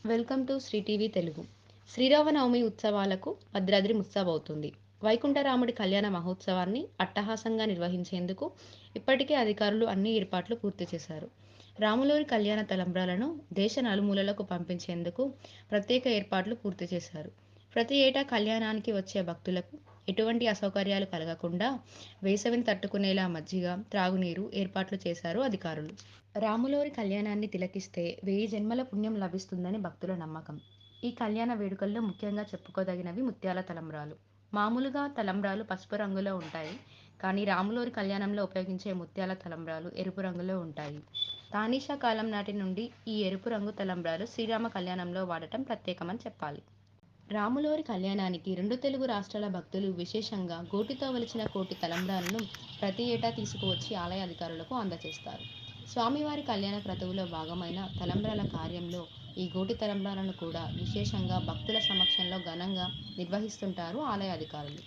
Welcome to Sri TV Telugu. Sriramanavami ఉత్సవాలకు భద్రాద్రి ముస్తాబవుతుంది. వైకుంఠరాముడి కళ్యాణ మహోత్సవాన్ని అట్టహాసంగా నిర్వహించేందుకు ఇప్పటికే అధికారులు అన్ని ఏర్పాట్లు పూర్తి చేశారు. రాములూరి కళ్యాణ తలంబ్రాలను దేశ నలుమూలలకు పంపించేందుకు ప్రత్యేక ఏర్పాట్లు పూర్తి చేశారు. ప్రతి ఏటా కళ్యాణానికి వచ్చే భక్తులకు ఎటువంటి అసౌకర్యాలు కలగకుండా వేసవిని తట్టుకునేలా మజ్జిగ, త్రాగునీరు ఏర్పాట్లు చేశారు అధికారులు. రాములోరి కళ్యాణాన్ని తిలకిస్తే 1000 జన్మల పుణ్యం లభిస్తుందని భక్తుల నమ్మకం. ఈ కళ్యాణ వేడుకల్లో ముఖ్యంగా చెప్పుకోదగినవి ముత్యాల తలంబ్రాలు. మామూలుగా తలంబ్రాలు పసుపు రంగులో ఉంటాయి. కానీ రాములోరి కళ్యాణంలో ఉపయోగించే ముత్యాల తలంబ్రాలు ఎరుపు రంగులో ఉంటాయి. తానీషా కాలం నాటి నుండి ఈ ఎరుపు రంగు తలంబ్రాలు శ్రీరామ కళ్యాణంలో వాడటం ప్రత్యేకమని చెప్పాలి. రాములోరి కళ్యాణానికి రెండు తెలుగు రాష్ట్రాల భక్తులు విశేషంగా గోటితో వలిచిన కోటి తలంబ్రాలను ప్రతి ఏటా తీసుకువచ్చి ఆలయ అధికారులకు అందజేస్తారు. స్వామివారి కళ్యాణ క్రతువులో భాగమైన తలంబ్రాల కార్యంలో ఈ గోటి తలంబ్రాలను కూడా విశేషంగా భక్తుల సమక్షంలో ఘనంగా నిర్వహిస్తుంటారు ఆలయ అధికారులు.